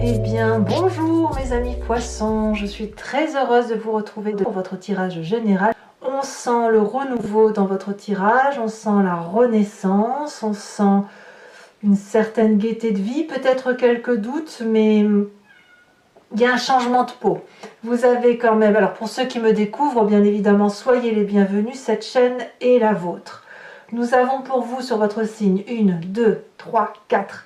Eh bien, bonjour mes amis poissons, je suis très heureuse de vous retrouver pour votre tirage général. On sent le renouveau dans votre tirage, on sent la renaissance, on sent une certaine gaieté de vie, peut-être quelques doutes, mais il y a un changement de peau. Vous avez quand même, alors pour ceux qui me découvrent, bien évidemment, soyez les bienvenus, cette chaîne est la vôtre. Nous avons pour vous sur votre signe 1, 2, 3, 4,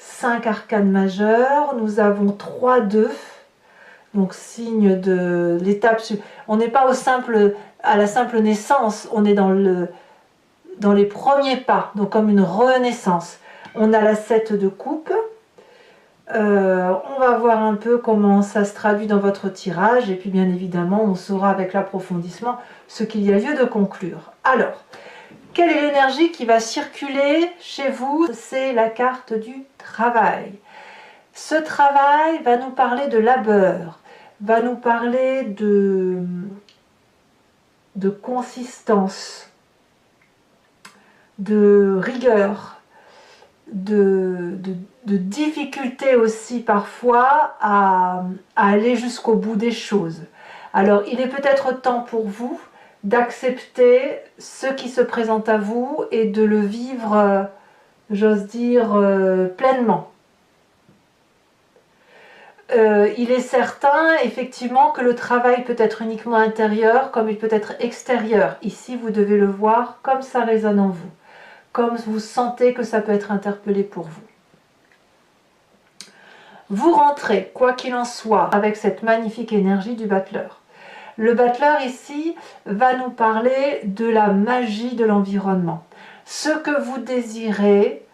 5 arcanes majeures, nous avons 3 2, donc signe de l'étape, on n'est pas à la simple naissance, on est dans les premiers pas, donc comme une renaissance. On a la 7 de coupe, on va voir un peu comment ça se traduit dans votre tirage, et puis bien évidemment on saura avec l'approfondissement ce qu'il y a lieu de conclure. Alors, quelle est l'énergie qui va circuler chez vous? C'est la carte du travail. Ce travail va nous parler de labeur, va nous parler de consistance, de rigueur, de difficulté aussi parfois à aller jusqu'au bout des choses. Alors il est peut-être temps pour vous d'accepter ce qui se présente à vous et de le vivre, j'ose dire, pleinement. Il est certain effectivement que le travail peut être uniquement intérieur comme il peut être extérieur. Ici vous devez le voir comme ça résonne en vous, comme vous sentez que ça peut être interpellé pour vous. Vous rentrez, quoi qu'il en soit, avec cette magnifique énergie du battleur. Le battleur ici va nous parler de la magie de l'environnement. Ce que vous désirez,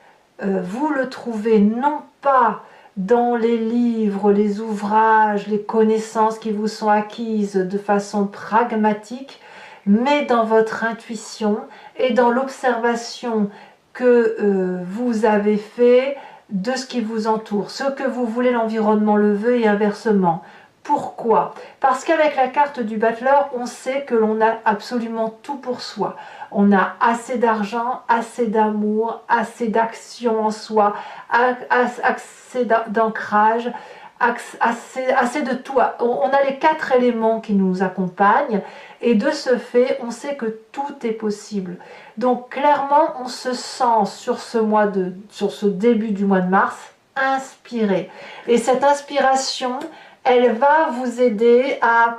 vous le trouvez non pas dans les livres, les ouvrages, les connaissances qui vous sont acquises de façon pragmatique, mais dans votre intuition et dans l'observation que vous avez fait de ce qui vous entoure. Ce que vous voulez, l'environnement le veut et inversement. Pourquoi? Parce qu'avec la carte du battleur, on sait que l'on a absolument tout pour soi. On a assez d'argent, assez d'amour, assez d'action en soi, assez d'ancrage, assez de tout. On a les 4 éléments qui nous accompagnent et de ce fait, on sait que tout est possible. Donc clairement, on se sent sur ce début du mois de mars inspiré. Et cette inspiration, elle va vous aider à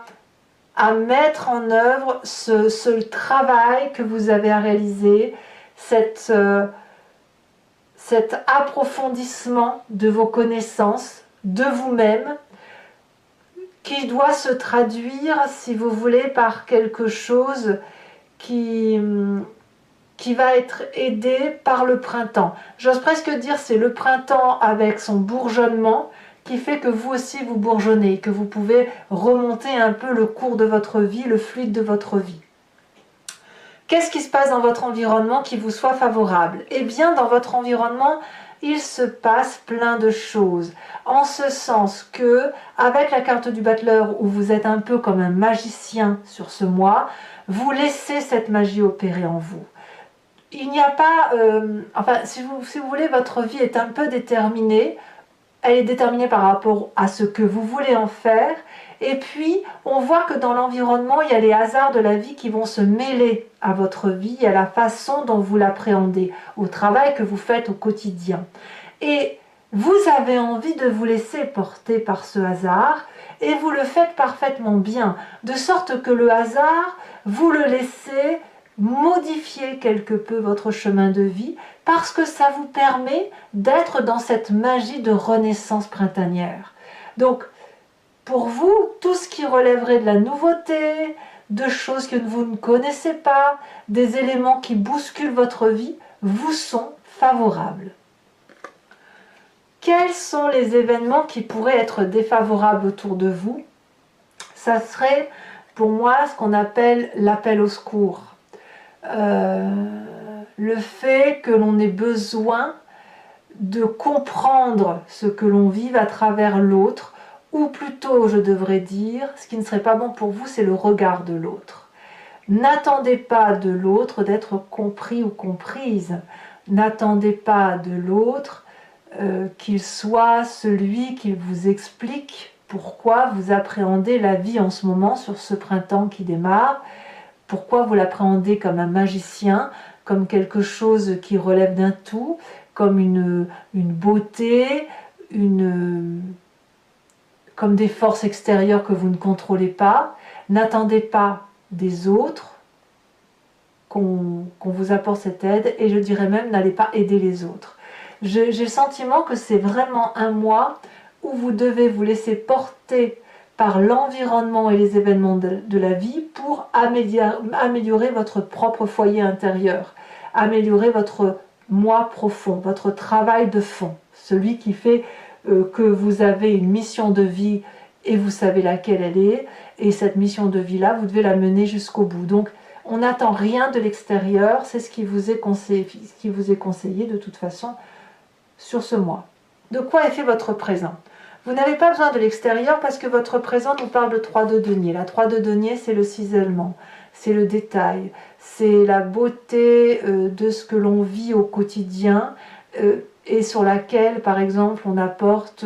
mettre en œuvre ce travail que vous avez à réaliser, cet approfondissement de vos connaissances, de vous-même, qui doit se traduire, si vous voulez, par quelque chose qui va être aidé par le printemps. J'ose presque dire c'est le printemps avec son bourgeonnement qui fait que vous aussi vous bourgeonnez, que vous pouvez remonter un peu le cours de votre vie, le fluide de votre vie. Qu'est-ce qui se passe dans votre environnement qui vous soit favorable? Eh bien, dans votre environnement, il se passe plein de choses. En ce sens que, avec la carte du battleur, où vous êtes un peu comme un magicien sur ce mois, vous laissez cette magie opérer en vous. Il n'y a pas... enfin, si vous voulez, votre vie est un peu déterminée. Elle est déterminée par rapport à ce que vous voulez en faire. Et puis, on voit que dans l'environnement, il y a les hasards de la vie qui vont se mêler à votre vie, à la façon dont vous l'appréhendez, au travail que vous faites au quotidien. Et vous avez envie de vous laisser porter par ce hasard, et vous le faites parfaitement bien, de sorte que le hasard, vous le laissez modifier quelque peu votre chemin de vie, parce que ça vous permet d'être dans cette magie de renaissance printanière. Donc, pour vous, tout ce qui relèverait de la nouveauté, de choses que vous ne connaissez pas, des éléments qui bousculent votre vie, vous sont favorables. Quels sont les événements qui pourraient être défavorables autour de vous? Ça serait, pour moi, ce qu'on appelle l'appel au secours. Le fait que l'on ait besoin de comprendre ce que l'on vive à travers l'autre, ou plutôt, je devrais dire, ce qui ne serait pas bon pour vous, c'est le regard de l'autre. N'attendez pas de l'autre d'être compris ou comprise. N'attendez pas de l'autre qu'il soit celui qui vous explique pourquoi vous appréhendez la vie en ce moment sur ce printemps qui démarre, pourquoi vous l'appréhendez comme un magicien, comme quelque chose qui relève d'un tout, comme une beauté, comme des forces extérieures que vous ne contrôlez pas. N'attendez pas des autres qu'on vous apporte cette aide, et je dirais même, n'allez pas aider les autres. J'ai le sentiment que c'est vraiment un mois où vous devez vous laisser porter par l'environnement et les événements de la vie pour améliorer votre propre foyer intérieur, améliorer votre moi profond, votre travail de fond, celui qui fait que vous avez une mission de vie et vous savez laquelle elle est, et cette mission de vie là, vous devez la mener jusqu'au bout. Donc on n'attend rien de l'extérieur, c'est ce qui vous est conseillé de toute façon sur ce mois. De quoi est fait votre présent? Vous n'avez pas besoin de l'extérieur parce que votre présent nous parle de 3 de denier. La 3 de denier, c'est le cisaillement, c'est le détail, c'est la beauté de ce que l'on vit au quotidien et sur laquelle, par exemple, on apporte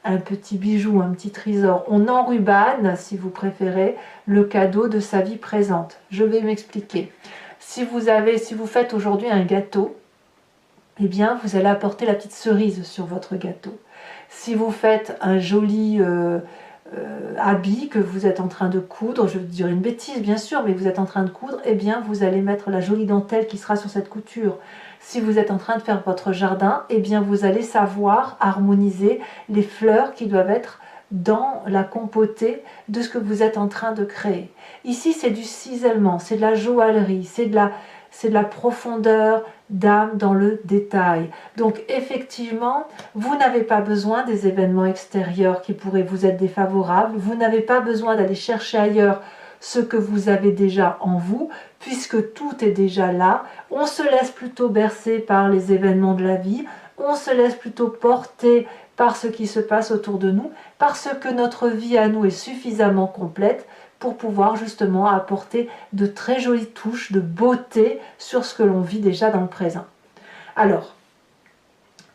un petit bijou, un petit trésor. On enrubane, si vous préférez, le cadeau de sa vie présente. Je vais m'expliquer. Si vous faites aujourd'hui un gâteau, eh bien, vous allez apporter la petite cerise sur votre gâteau. Si vous faites un joli habit que vous êtes en train de coudre, je vais dire une bêtise bien sûr, mais vous êtes en train de coudre, eh bien, vous allez mettre la jolie dentelle qui sera sur cette couture. Si vous êtes en train de faire votre jardin, eh bien, vous allez savoir harmoniser les fleurs qui doivent être dans la compotée de ce que vous êtes en train de créer. Ici, c'est du cisaillement, c'est de la joaillerie, c'est de la profondeur d'âme dans le détail. Donc effectivement, vous n'avez pas besoin des événements extérieurs qui pourraient vous être défavorables, vous n'avez pas besoin d'aller chercher ailleurs ce que vous avez déjà en vous, puisque tout est déjà là. On se laisse plutôt bercer par les événements de la vie, on se laisse plutôt porter par ce qui se passe autour de nous, parce que notre vie à nous est suffisamment complète pour pouvoir justement apporter de très jolies touches de beauté sur ce que l'on vit déjà dans le présent. Alors,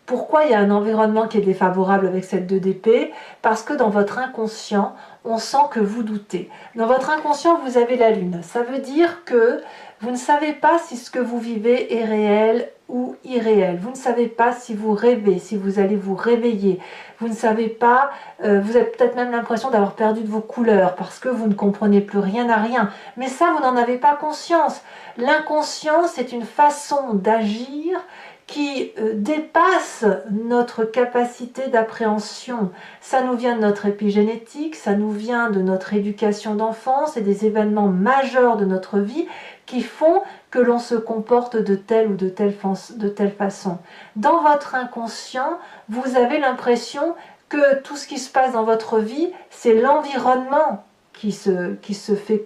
pourquoi il y a un environnement qui est défavorable avec cette 2 d'épée? Parce que dans votre inconscient, on sent que vous doutez. Dans votre inconscient, vous avez la lune. Ça veut dire que vous ne savez pas si ce que vous vivez est réel ou irréel. Vous ne savez pas si vous rêvez, si vous allez vous réveiller. Vous ne savez pas, vous avez peut-être même l'impression d'avoir perdu de vos couleurs parce que vous ne comprenez plus rien à rien. Mais ça, vous n'en avez pas conscience. L'inconscient, c'est une façon d'agir qui dépasse notre capacité d'appréhension. Ça nous vient de notre épigénétique, ça nous vient de notre éducation d'enfance et des événements majeurs de notre vie qui font que l'on se comporte de telle ou de telle façon. Dans votre inconscient, vous avez l'impression que tout ce qui se passe dans votre vie, c'est l'environnement qui fait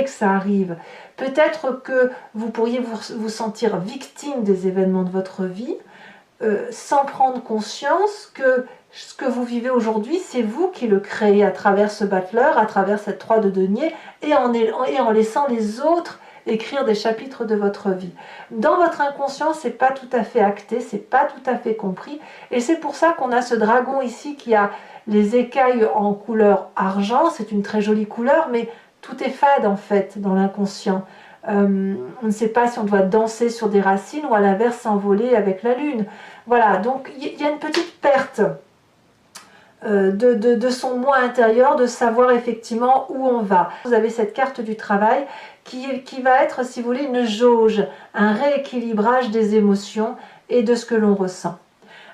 que ça arrive. Peut-être que vous pourriez vous sentir victime des événements de votre vie sans prendre conscience que ce que vous vivez aujourd'hui, c'est vous qui le créez à travers ce battleur, à travers cette 3 de denier et en laissant les autres écrire des chapitres de votre vie. Dans votre inconscient, c'est pas tout à fait acté, c'est pas tout à fait compris, et c'est pour ça qu'on a ce dragon ici qui a les écailles en couleur argent. C'est une très jolie couleur, mais tout est fade en fait dans l'inconscient. On ne sait pas si on doit danser sur des racines ou à l'inverse s'envoler avec la lune. Voilà, donc il y a une petite perte de son moi intérieur, de savoir effectivement où on va. Vous avez cette carte du travail qui va être, si vous voulez, une jauge, un rééquilibrage des émotions et de ce que l'on ressent.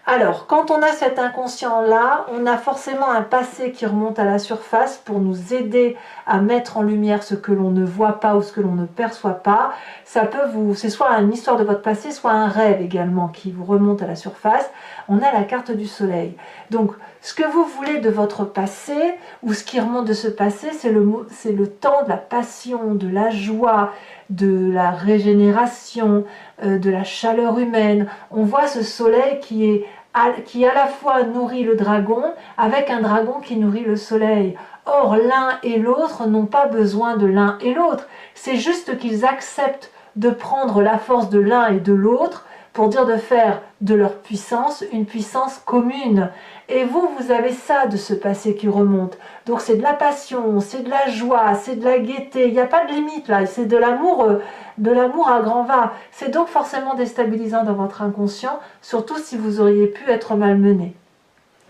Alors, quand on a cet inconscient-là, on a forcément un passé qui remonte à la surface pour nous aider à mettre en lumière ce que l'on ne voit pas ou ce que l'on ne perçoit pas. C'est soit une histoire de votre passé, soit un rêve également qui vous remonte à la surface. On a la carte du soleil. Donc, ce que vous voulez de votre passé, ou ce qui remonte de ce passé, c'est le temps de la passion, de la joie, de la régénération, de la chaleur humaine. On voit ce soleil qui à la fois nourrit le dragon, avec un dragon qui nourrit le soleil. Or, l'un et l'autre n'ont pas besoin de l'un et l'autre. C'est juste qu'ils acceptent de prendre la force de l'un et de l'autre pour dire de faire de leur puissance une puissance commune. Et vous, vous avez ça de ce passé qui remonte. Donc c'est de la passion, c'est de la joie, c'est de la gaieté. Il n'y a pas de limite là, c'est de l'amour à grand va. C'est donc forcément déstabilisant dans votre inconscient, surtout si vous auriez pu être malmené.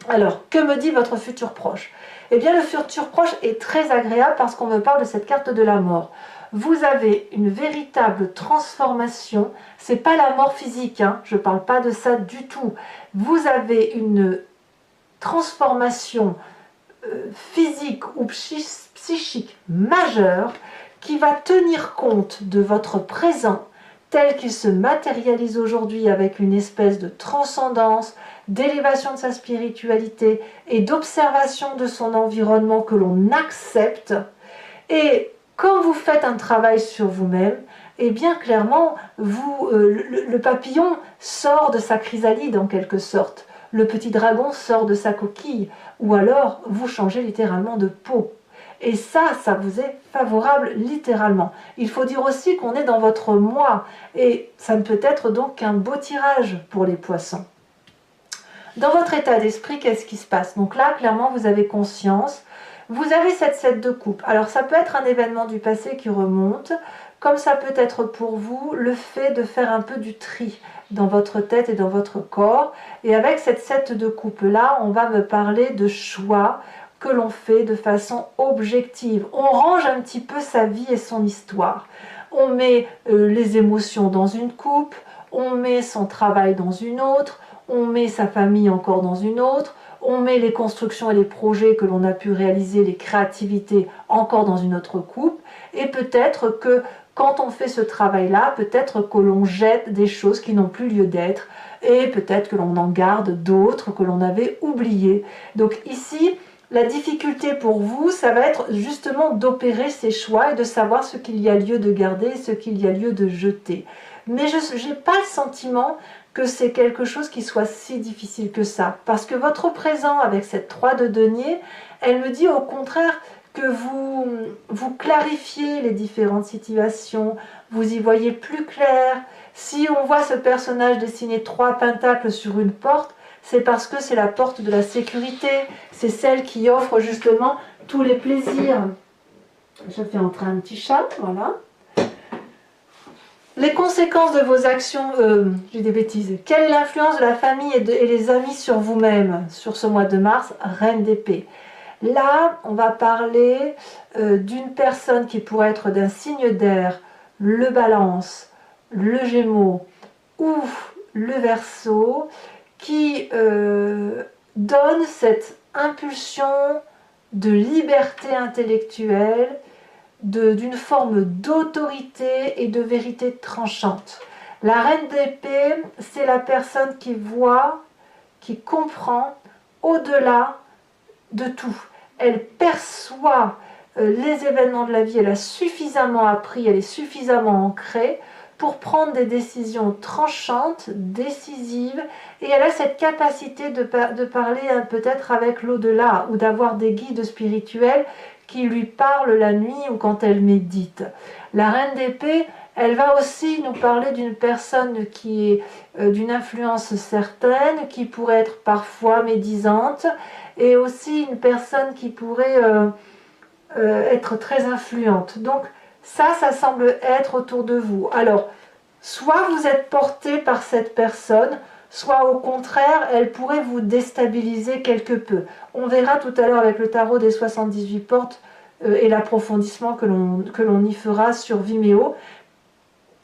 Alors, que me dit votre futur proche? Eh bien, le futur proche est très agréable parce qu'on me parle de cette carte de la mort. Vous avez une véritable transformation. C'est pas la mort physique, hein, je ne parle pas de ça du tout. Vous avez une transformation physique ou psychique majeure qui va tenir compte de votre présent tel qu'il se matérialise aujourd'hui avec une espèce de transcendance, d'élévation de sa spiritualité et d'observation de son environnement que l'on accepte. Et quand vous faites un travail sur vous-même, eh bien clairement, le papillon sort de sa chrysalide en quelque sorte. Le petit dragon sort de sa coquille. Ou alors, vous changez littéralement de peau. Et ça vous est favorable littéralement. Il faut dire aussi qu'on est dans votre moi. Et ça ne peut être donc qu'un beau tirage pour les poissons. Dans votre état d'esprit, qu'est-ce qui se passe? Donc là, clairement, vous avez conscience. Vous avez cette 7 de coupe. Alors ça peut être un événement du passé qui remonte, comme ça peut être pour vous le fait de faire un peu du tri dans votre tête et dans votre corps. Et avec cette 7 de coupe là, on va me parler de choix que l'on fait de façon objective. On range un petit peu sa vie et son histoire. On met les émotions dans une coupe, on met son travail dans une autre, on met sa famille encore dans une autre, on met les constructions et les projets que l'on a pu réaliser, les créativités encore dans une autre coupe, et peut-être que quand on fait ce travail-là, peut-être que l'on jette des choses qui n'ont plus lieu d'être, et peut-être que l'on en garde d'autres que l'on avait oubliées. Donc ici, la difficulté pour vous, ça va être justement d'opérer ces choix et de savoir ce qu'il y a lieu de garder et ce qu'il y a lieu de jeter. Mais je n'ai pas le sentiment que c'est quelque chose qui soit si difficile que ça. Parce que votre présent avec cette 3 de denier, elle me dit au contraire que vous clarifiez les différentes situations, vous y voyez plus clair. Si on voit ce personnage dessiner 3 pentacles sur une porte, c'est parce que c'est la porte de la sécurité, c'est celle qui offre justement tous les plaisirs. Je fais entrer un petit chat, voilà. Les conséquences de vos actions, j'ai des bêtises. Quelle est l'influence de la famille et les amis sur vous-même sur ce mois de mars? Reine d'épée. Là, on va parler d'une personne qui pourrait être d'un signe d'air, le Balance, le Gémeaux ou le Verseau, qui donne cette impulsion de liberté intellectuelle, d'une forme d'autorité et de vérité tranchante. La reine d'épée, c'est la personne qui voit, qui comprend au-delà de tout. Elle perçoit les événements de la vie, elle a suffisamment appris, elle est suffisamment ancrée pour prendre des décisions tranchantes, décisives, et elle a cette capacité de parler peut-être avec l'au-delà, ou d'avoir des guides spirituels qui lui parlent la nuit ou quand elle médite. La reine d'épée, elle va aussi nous parler d'une personne qui est d'une influence certaine, qui pourrait être parfois médisante, et aussi une personne qui pourrait être très influente. Donc ça semble être autour de vous. Alors, soit vous êtes porté par cette personne, soit au contraire, elle pourrait vous déstabiliser quelque peu. On verra tout à l'heure avec le tarot des 78 portes et l'approfondissement que l'on y fera sur Vimeo.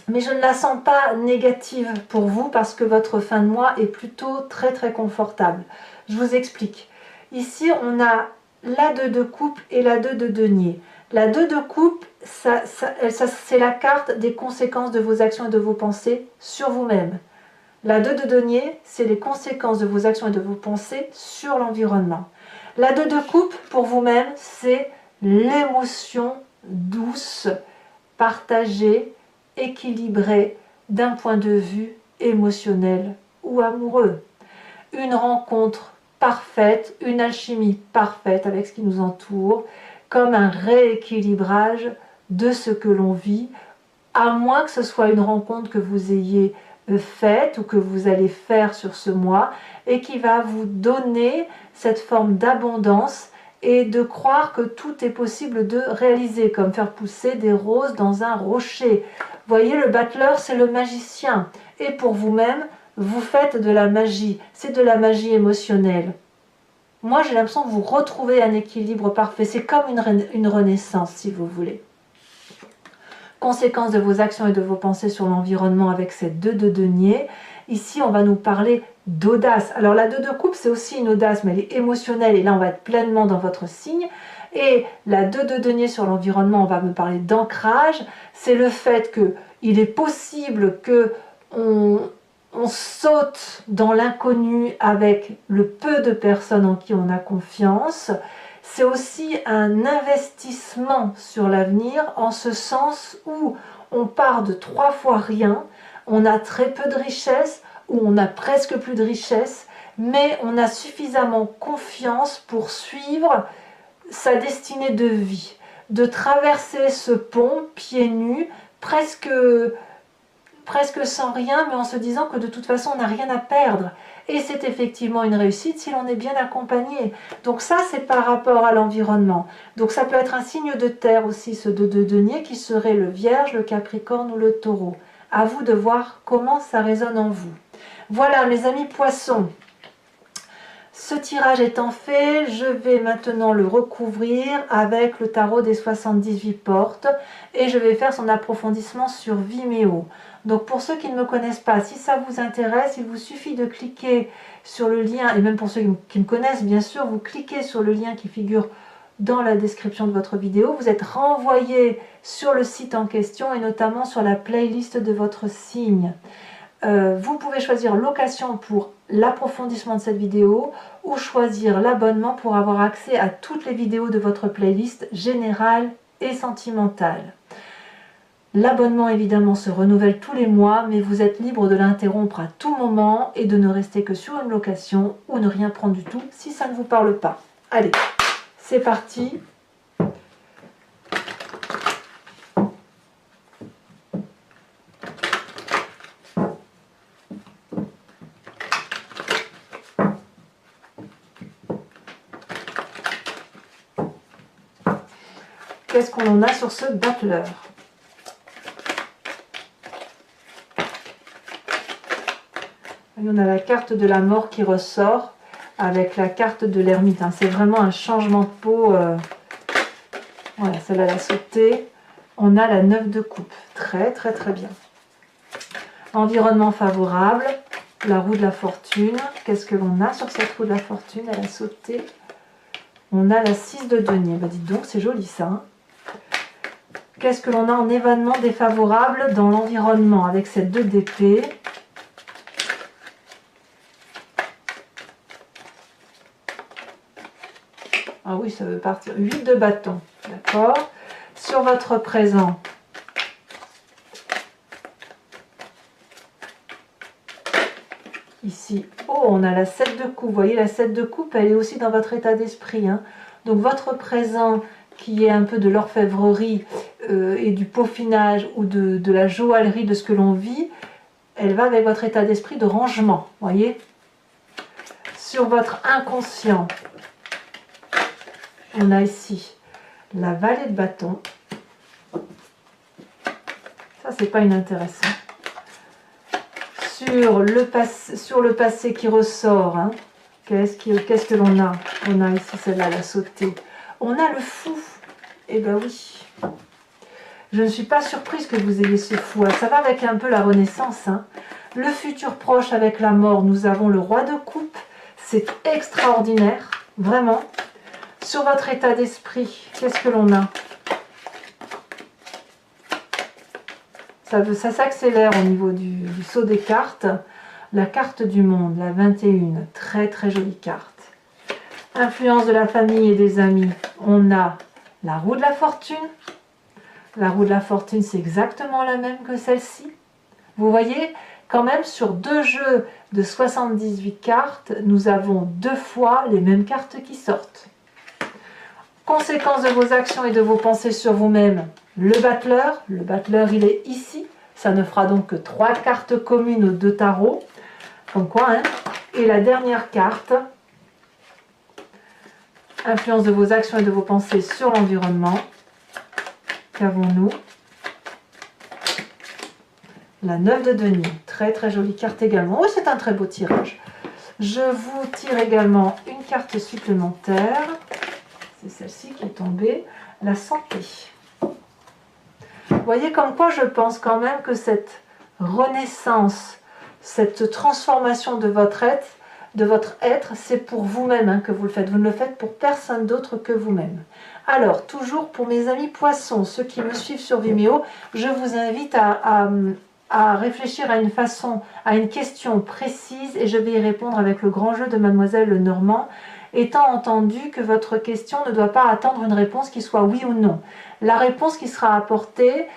Mais je ne la sens pas négative pour vous parce que votre fin de mois est plutôt très très confortable. Je vous explique. Ici, on a la 2 de coupe et la 2 de denier. La 2 de coupe, c'est la carte des conséquences de vos actions et de vos pensées sur vous-même. La 2 de denier, c'est les conséquences de vos actions et de vos pensées sur l'environnement. La 2 de coupe, pour vous-même, c'est l'émotion douce, partagée, équilibrée d'un point de vue émotionnel ou amoureux. Une rencontre parfaite, une alchimie parfaite avec ce qui nous entoure, comme un rééquilibrage de ce que l'on vit, à moins que ce soit une rencontre que vous ayez faites ou que vous allez faire sur ce mois et qui va vous donner cette forme d'abondance et de croire que tout est possible de réaliser, comme faire pousser des roses dans un rocher. Vous voyez, le battleur, c'est le magicien. Et pour vous-même, vous faites de la magie. C'est de la magie émotionnelle. Moi, j'ai l'impression que vous retrouvez un équilibre parfait. C'est comme une renaissance, si vous voulez. Conséquence de vos actions et de vos pensées sur l'environnement avec cette 2 de denier. Ici, on va nous parler d'audace. Alors, la 2 de coupe, c'est aussi une audace, mais elle est émotionnelle. Et là, on va être pleinement dans votre signe. Et la 2 de denier sur l'environnement, on va me parler d'ancrage. C'est le fait qu'il est possible que on saute dans l'inconnu avec le peu de personnes en qui on a confiance. C'est aussi un investissement sur l'avenir en ce sens où on part de 3 fois rien, on a très peu de richesse ou on a presque plus de richesse, mais on a suffisamment confiance pour suivre sa destinée de vie, de traverser ce pont pieds nus, presque sans rien, mais en se disant que de toute façon on n'a rien à perdre. Et c'est effectivement une réussite si l'on est bien accompagné. Donc ça, c'est par rapport à l'environnement. Donc ça peut être un signe de terre aussi, ce 2 de denier, qui serait le Vierge, le Capricorne ou le Taureau. À vous de voir comment ça résonne en vous. Voilà, mes amis poissons. Ce tirage étant fait, je vais maintenant le recouvrir avec le tarot des 78 portes et je vais faire son approfondissement sur Vimeo. Donc pour ceux qui ne me connaissent pas, si ça vous intéresse, il vous suffit de cliquer sur le lien, et même pour ceux qui me connaissent bien sûr, vous cliquez sur le lien qui figure dans la description de votre vidéo, vous êtes renvoyé sur le site en question et notamment sur la playlist de votre signe. Vous pouvez choisir location pour l'approfondissement de cette vidéo ou choisir l'abonnement pour avoir accès à toutes les vidéos de votre playlist générale et sentimentale. L'abonnement évidemment se renouvelle tous les mois, mais vous êtes libre de l'interrompre à tout moment et de ne rester que sur une location ou ne rien prendre du tout si ça ne vous parle pas. Allez, c'est parti. Qu'est-ce qu'on en a sur ce battleur? On a la carte de la mort qui ressort avec la carte de l'ermite. C'est vraiment un changement de peau. Voilà, celle-là, elle a sauté. On a la 9 de coupe. Très, très, très bien. Environnement favorable. La roue de la fortune. Qu'est-ce que l'on a sur cette roue de la fortune? Elle a sauté. On a la 6 de denier. Bah, dites donc, c'est joli ça. Hein. Qu'est-ce que l'on a en événement défavorable dans l'environnement avec cette 2 d'épée? Ah oui, ça veut partir. 8 de bâton. D'accord. Sur votre présent. Ici. Oh, on a la 7 de coupe. Vous voyez, la 7 de coupe, elle est aussi dans votre état d'esprit. Hein. Donc, votre présent qui est un peu de l'orfèvrerie et du peaufinage ou de la joaillerie de ce que l'on vit, elle va avec votre état d'esprit de rangement. Voyez. Sur votre inconscient. On a ici la vallée de bâton. Ça, c'est pas inintéressant. Sur le passé qui ressort, hein, qu'est-ce que l'on a? On a ici celle-là, la sautée. On a le fou. Eh ben oui. Je ne suis pas surprise que vous ayez ce fou. Ça va avec un peu la renaissance. Hein. Le futur proche avec la mort. Nous avons le roi de coupe. C'est extraordinaire. Vraiment. Sur votre état d'esprit, qu'est-ce que l'on a? Ça s'accélère au niveau du saut des cartes. La carte du monde, la 21. Très très jolie carte. Influence de la famille et des amis. On a la roue de la fortune. La roue de la fortune, c'est exactement la même que celle-ci. Vous voyez, quand même, sur 2 jeux de 78 cartes, nous avons 2 fois les mêmes cartes qui sortent. Conséquence de vos actions et de vos pensées sur vous-même, le battleur il est ici, Ça ne fera donc que 3 cartes communes aux 2 tarots. Comme quoi, hein. Et la dernière carte, influence de vos actions et de vos pensées sur l'environnement. Qu'avons-nous? La 9 de denier, très très jolie carte également. Oh, c'est un très beau tirage. Je vous tire également une carte supplémentaire. C'est celle-ci qui est tombée. La santé. Vous voyez comme quoi je pense quand même que cette renaissance, cette transformation de votre être, c'est pour vous-même hein, que vous le faites. Vous ne le faites pour personne d'autre que vous-même. Alors, toujours pour mes amis poissons, ceux qui me suivent sur Vimeo, je vous invite à réfléchir à une question précise et je vais y répondre avec le grand jeu de Mademoiselle Lenormand, étant entendu que votre question ne doit pas attendre une réponse qui soit oui ou non. La réponse qui sera apportée,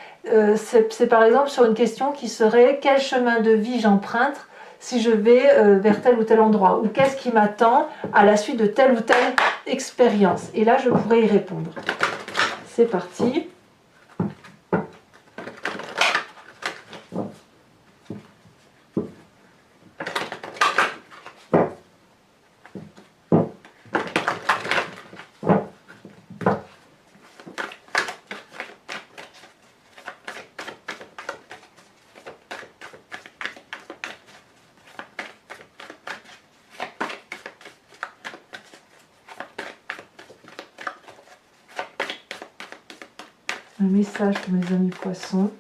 c'est par exemple sur une question qui serait « Quel chemin de vie j'emprunte si je vais vers tel ou tel endroit ?» ou « Qu'est-ce qui m'attend à la suite de telle ou telle expérience ?» Et là, je pourrais y répondre. C'est parti. Un message pour mes amis poissons.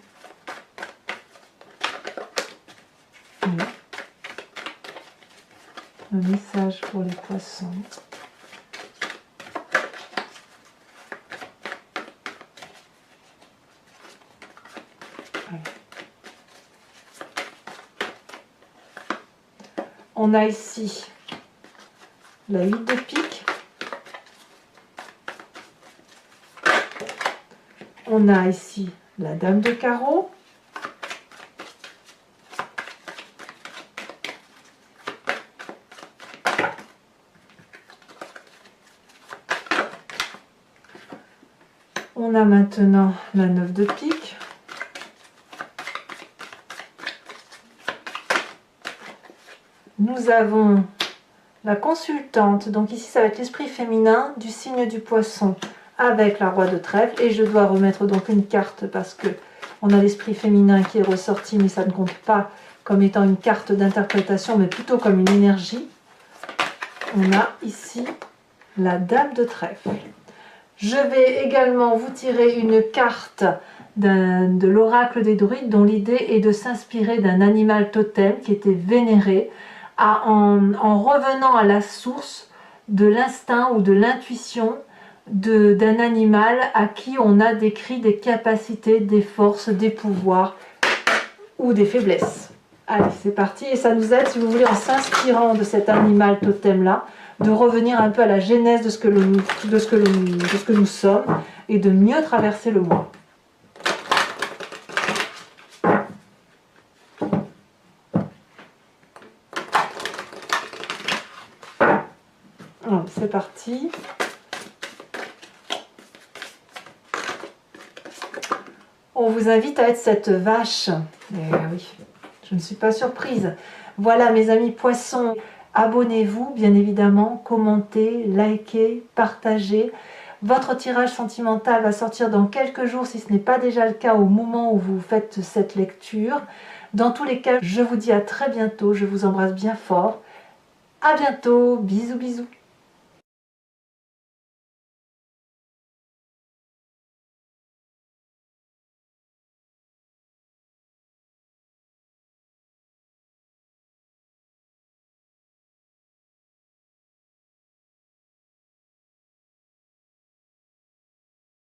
Oui. Un message pour les poissons. Oui. On a ici la 8 de pique. On a ici la dame de carreau. On a maintenant la 9 de pique. Nous avons la consultante. Donc ici, ça va être l'esprit féminin du signe du poisson avec la roi de trèfle. Et je dois remettre donc une carte parce que on a l'esprit féminin qui est ressorti, mais ça ne compte pas comme étant une carte d'interprétation, mais plutôt comme une énergie. On a ici la dame de trèfle. Je vais également vous tirer une carte de l'oracle des druides dont l'idée est de s'inspirer d'un animal totem qui était vénéré en revenant à la source de l'instinct ou de l'intuition d'un animal à qui on a décrit des capacités, des forces, des pouvoirs ou des faiblesses. Allez, c'est parti et ça nous aide, si vous voulez, en s'inspirant de cet animal totem-là, de revenir un peu à la genèse de ce que nous sommes et de mieux traverser le mois. C'est parti. On vous invite à être cette vache. Eh oui, je ne suis pas surprise. Voilà mes amis poissons. Abonnez-vous, bien évidemment, commentez, likez, partagez. Votre tirage sentimental va sortir dans quelques jours, si ce n'est pas déjà le cas au moment où vous faites cette lecture. Dans tous les cas, je vous dis à très bientôt. Je vous embrasse bien fort. À bientôt. Bisous, bisous.